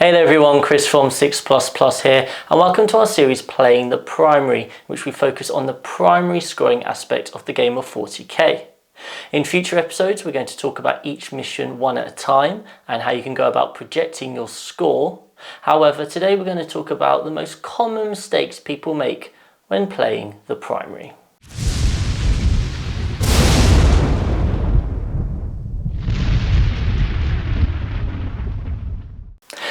Hey there everyone, Chris from 6++ here, and welcome to our series Playing the Primary, in which we focus on the primary scoring aspect of the game of 40k. In future episodes, we're going to talk about each mission one at a time and how you can go about projecting your score. However, today we're going to talk about the most common mistakes people make when playing the primary.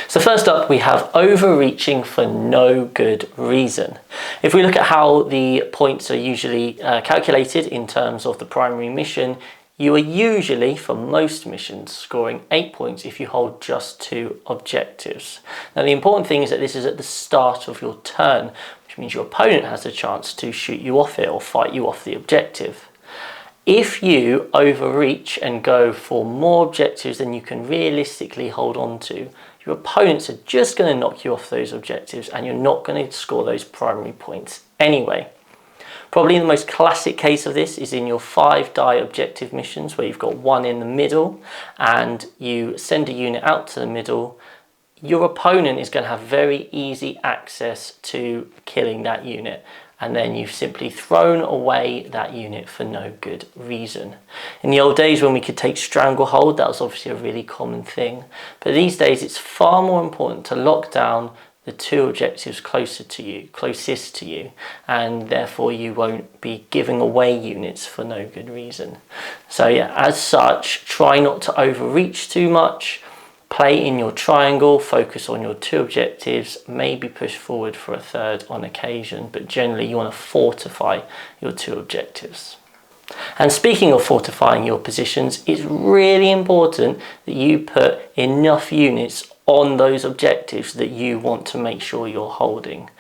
So first up, we have overreaching for no good reason. If we look at how the points are usually calculated in terms of the primary mission, you are usually, for most missions, scoring 8 points if you hold just 2 objectives. Now the important thing is that this is at the start of your turn, which means your opponent has a chance to shoot you off it or fight you off the objective. If you overreach and go for more objectives than you can realistically hold on to, your opponents are just going to knock you off those objectives and you're not going to score those primary points anyway. Probably the most classic case of this is in your 5-die objective missions where you've got one in the middle and you send a unit out to the middle. Your opponent is going to have very easy access to killing that unit, and then you've simply thrown away that unit for no good reason. In the old days when we could take stranglehold, that was obviously a really common thing. But these days it's far more important to lock down the 2 objectives closest to you, and therefore you won't be giving away units for no good reason. So yeah, as such, try not to overreach too much. Play in your triangle, focus on your 2 objectives, maybe push forward for a 3rd on occasion, but generally you want to fortify your 2 objectives. And speaking of fortifying your positions, it's really important that you put enough units on those objectives that you want to make sure you're holding.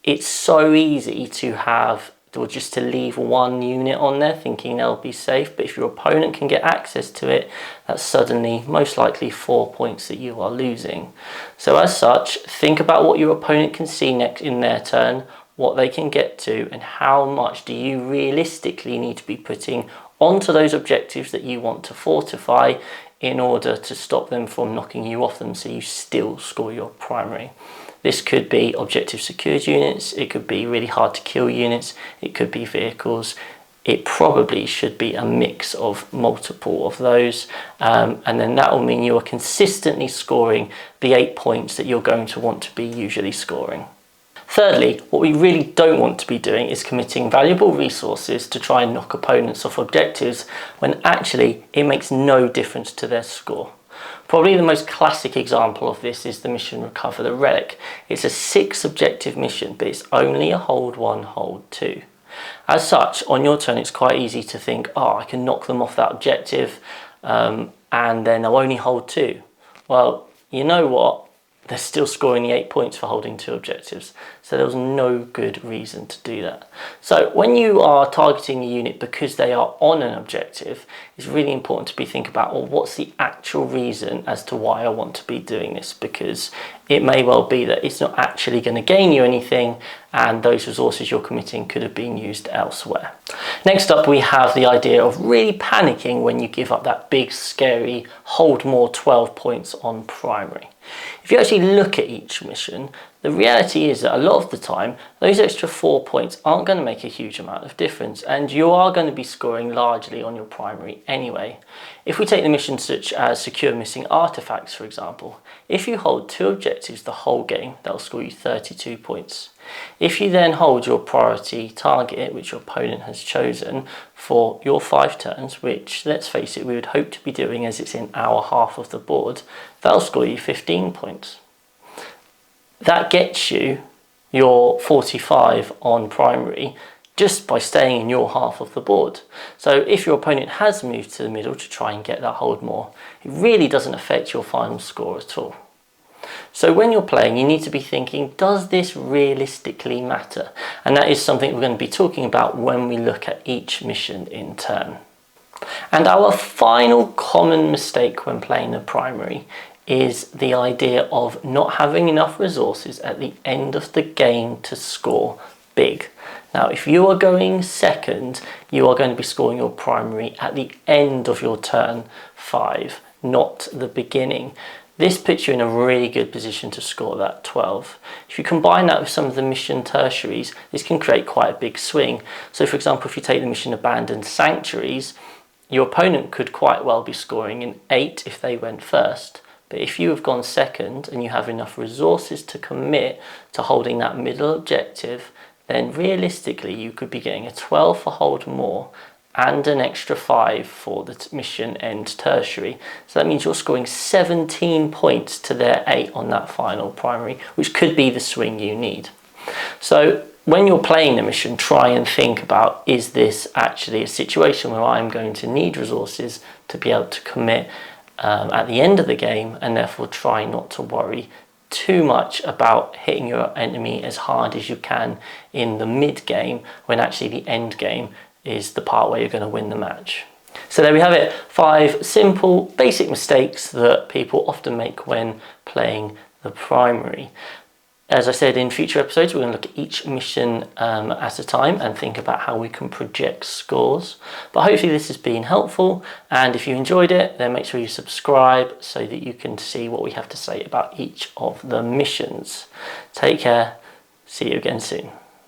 It's so easy to have or just to leave one unit on there thinking they'll be safe, but if your opponent can get access to it, that's suddenly most likely 4 points that you are losing. So as such, think about what your opponent can see next in their turn, what they can get to, and how much do you realistically need to be putting onto those objectives that you want to fortify in order to stop them from knocking you off them so you still score your primary. This could be objective secured units, it could be really hard to kill units, it could be vehicles. It probably should be a mix of multiple of those, and then that will mean you are consistently scoring the 8 points that you're going to want to be usually scoring. Thirdly, what we really don't want to be doing is committing valuable resources to try and knock opponents off objectives when actually it makes no difference to their score. Probably the most classic example of this is the mission Recover the Relic. It's a 6 objective mission, but it's only a hold 1, hold 2. As such, on your turn it's quite easy to think, oh, I can knock them off that objective and then I'll only hold 2. Well, you know what? They're still scoring the 8 points for holding 2 objectives. So there was no good reason to do that. So when you are targeting a unit because they are on an objective, it's really important to be thinking about, well, what's the actual reason as to why I want to be doing this? Because it may well be that it's not actually going to gain you anything and those resources you're committing could have been used elsewhere. Next up, we have the idea of really panicking when you give up that big, scary, hold more 12 points on primary. If you actually look at each mission, the reality is that a lot of the time, those extra 4 points aren't going to make a huge amount of difference, and you are going to be scoring largely on your primary anyway. If we take the missions such as secure missing artifacts, for example, if you hold 2 objectives the whole game, that'll score you 32 points. If you then hold your priority target, which your opponent has chosen, for your 5 turns, which, let's face it, we would hope to be doing as it's in our half of the board, that'll score you 15 points. That gets you your 45 on primary just by staying in your half of the board. So if your opponent has moved to the middle to try and get that hold more, it really doesn't affect your final score at all. So when you're playing, you need to be thinking, does this realistically matter? And that is something we're going to be talking about when we look at each mission in turn. And our final common mistake when playing the primary is the idea of not having enough resources at the end of the game to score big. Now, if you are going second, you are going to be scoring your primary at the end of your turn 5, not the beginning. This puts you in a really good position to score that 12. If you combine that with some of the mission tertiaries, this can create quite a big swing. So for example, if you take the mission Abandoned Sanctuaries, your opponent could quite well be scoring an 8 if they went first. But if you have gone second and you have enough resources to commit to holding that middle objective, then realistically you could be getting a 12 for hold more and an extra 5 for the mission end tertiary. So that means you're scoring 17 points to their 8 on that final primary, which could be the swing you need. So when you're playing the mission, try and think about, is this actually a situation where I'm going to need resources to be able to commit at the end of the game, and therefore try not to worry too much about hitting your enemy as hard as you can in the mid game, when actually the end game is the part where you're going to win the match. So there we have it, 5 simple basic mistakes that people often make when playing the primary. As I said, in future episodes, we're going to look at each mission at a time and think about how we can project scores. But hopefully this has been helpful, and if you enjoyed it, then make sure you subscribe so that you can see what we have to say about each of the missions. Take care, see you again soon.